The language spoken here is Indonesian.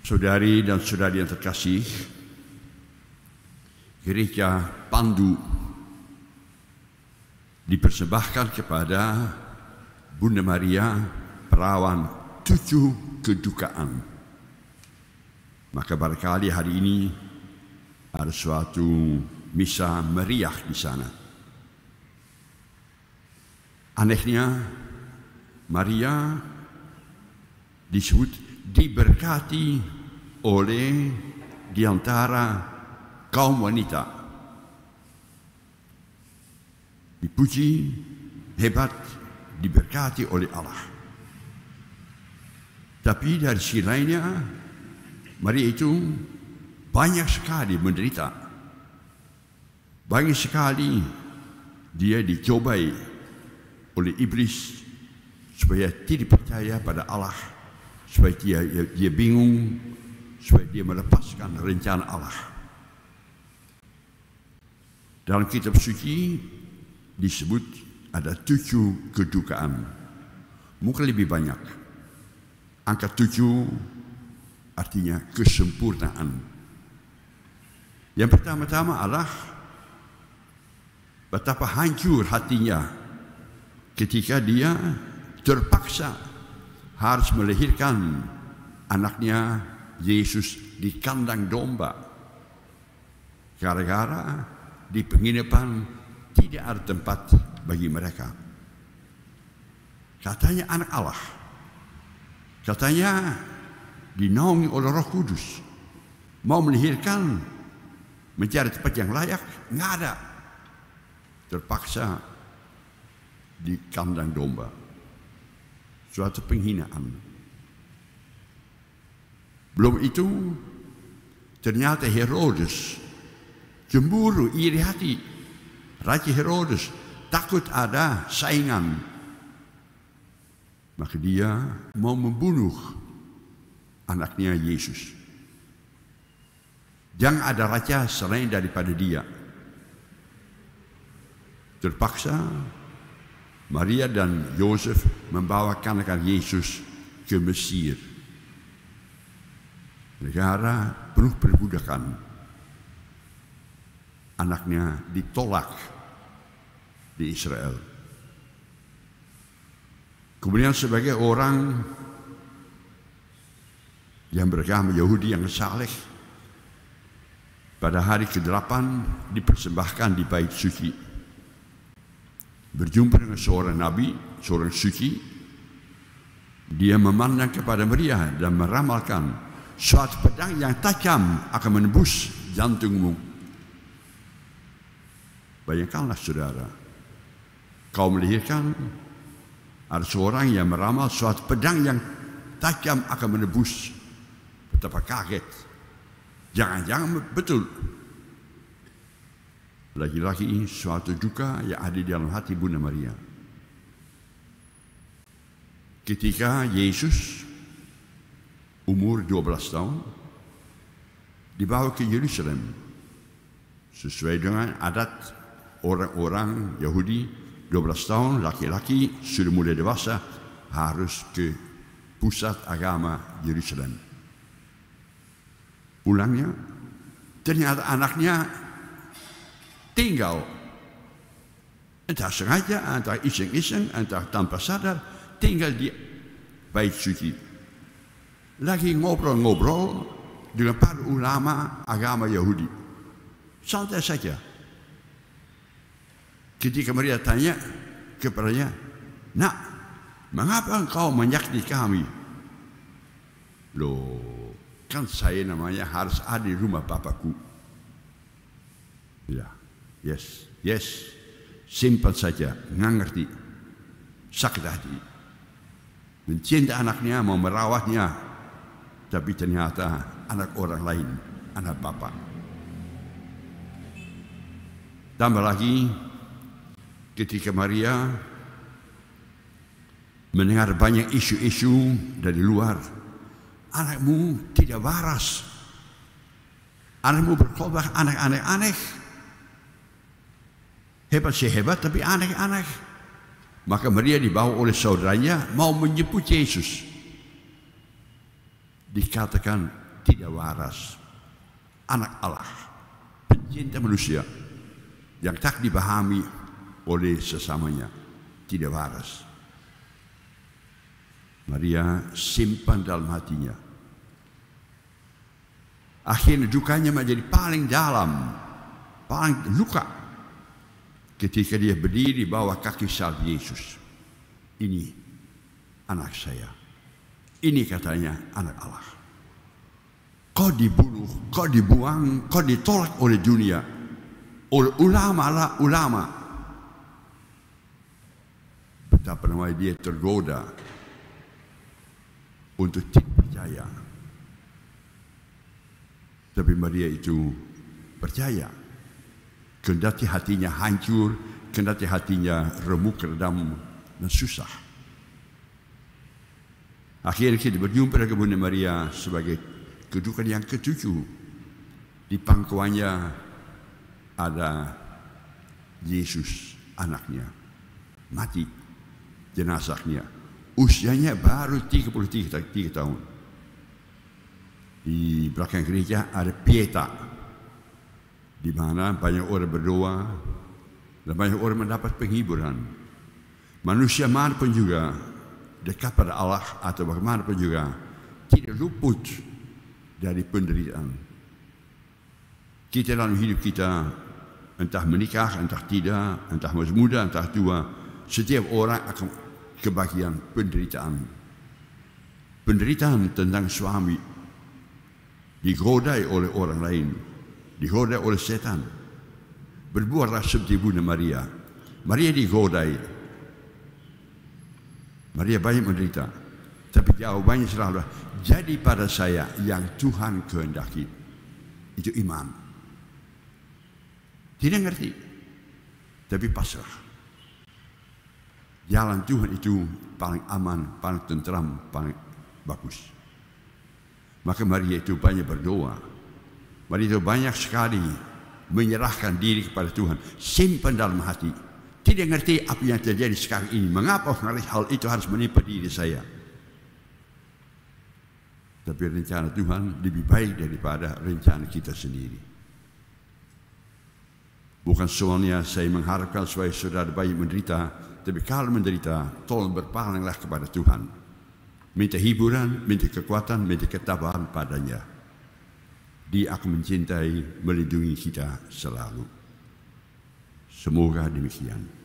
Saudari dan saudari yang terkasih, gereja Pandu dipersembahkan kepada Bunda Maria, perawan 7 kedukaan. Maka barangkali hari ini ada suatu misa meriah di sana. Anehnya, Maria disebut diberkati oleh di antara kaum wanita. Dipuji, hebat, diberkati oleh Allah. Tapi dari sisi lainnya, Maria itu banyak sekali menderita. Banyak sekali dia dicobai oleh iblis supaya tidak percaya pada Allah, supaya dia bingung, supaya dia melepaskan rencana Allah. Dalam kitab suci disebut ada 7 kedukaan, mungkin lebih banyak. Angka 7 artinya kesempurnaan. Yang pertama-tama adalah betapa hancur hatinya ketika dia terpaksa harus melahirkan anaknya Yesus di kandang domba. Gara-gara di penginapan tidak ada tempat bagi mereka. Katanya anak Allah. Katanya dinaungi oleh Roh Kudus. Mau melahirkan, mencari tempat yang layak, nggak ada. Terpaksa di kandang domba. Suatu penghinaan. Belum itu, ternyata Herodes cemburu, iri hati. Raja Herodes takut ada saingan. Maka dia mau membunuh anaknya Yesus. Jangan ada raja selain daripada dia. Terpaksa Maria dan Yosef membawa anak Yesus ke Mesir, negara penuh perbudakan. Anaknya ditolak di Israel. Kemudian sebagai orang yang beragama Yahudi yang saleh, pada hari ke-8 dipersembahkan di bait suci. Berjumpa dengan seorang nabi, seorang suci. Dia memandang kepada Maria dan meramalkan, suatu pedang yang tajam akan menembus jantungmu. Bayangkanlah saudara, kau melahirkan, ada seorang yang meramal suatu pedang yang tajam akan menembus. Betapa kaget. Jangan-jangan betul. Lagi-lagi suatu duka yang ada di dalam hati Bunda Maria. Ketika Yesus umur 12 tahun dibawa ke Yerusalem sesuai dengan adat orang-orang Yahudi, 12 tahun laki-laki sudah mulai dewasa harus ke pusat agama Yerusalem. Pulangnya ternyata anaknya tinggal, entah sengaja, entah iseng-iseng, entah tanpa sadar, tinggal di bait suci. Lagi ngobrol-ngobrol dengan para ulama agama Yahudi. Santai saja. Ketika Maria tanya kepadanya, "Nak, mengapa engkau menyakiti kami?" Loh, kan saya namanya harus ada di rumah Bapakku. Ya. Yes, simpan saja, nggak ngerti, sakit hati, mencinta anaknya, mau merawatnya, tapi ternyata anak orang lain, anak bapak. Tambah lagi, ketika Maria mendengar banyak isu-isu dari luar, anakmu tidak waras, anakmu berkhotbah aneh-aneh. Hebat sih hebat, tapi aneh-aneh. Maka Maria dibawa oleh saudaranya mau menjemput Yesus. Dikatakan tidak waras, anak Allah, pencinta manusia yang tak dipahami oleh sesamanya, tidak waras. Maria simpan dalam hatinya. Akhirnya dukanya menjadi paling dalam, paling luka ketika dia berdiri bawah kaki salib Yesus. Ini anak saya. Ini katanya anak Allah. Kau dibunuh, kau dibuang, kau ditolak oleh dunia, oleh ulama. Betapa namanya dia tergoda untuk tidak percaya. Tapi Maria itu percaya. Kendati hatinya hancur, kendati hatinya remuk, redam, dan susah. Akhirnya kita berjumpa dengan Bunda Maria sebagai kedudukan yang ketujuh. Di pangkuannya ada Yesus anaknya. Mati jenazahnya. Usianya baru 33 tahun. Di belakang gereja ada Pieta, di mana banyak orang berdoa dan banyak orang mendapat penghiburan. Manusia manapun juga dekat pada Allah atau bagaimanapun juga tidak luput dari penderitaan. Kita dalam hidup kita, entah menikah, entah tidak, entah masih muda, entah tua, setiap orang akan kebagian penderitaan. Penderitaan tentang suami digodai oleh orang lain, digodai oleh setan. Berbuatlah seperti Bunda Maria. Maria digodai. Maria banyak menderita, tapi jawabannya selalu, jadi pada saya yang Tuhan kehendaki. Itu iman. Tidak ngerti, tapi pasrah. Jalan Tuhan itu paling aman, paling tentram, paling bagus. Maka Maria itu banyak berdoa. Maria itu banyak sekali menyerahkan diri kepada Tuhan. Simpan dalam hati. Tidak ngerti apa yang terjadi sekarang ini. Mengapa hal itu harus menimpa diri saya. Tapi rencana Tuhan lebih baik daripada rencana kita sendiri. Bukan soalnya saya mengharapkan supaya saudara baik menderita. Tapi kalau menderita, tolong berpalinglah kepada Tuhan. Minta hiburan, minta kekuatan, minta ketabahan padanya. Dia akan mencintai, melindungi kita selalu. Semoga demikian.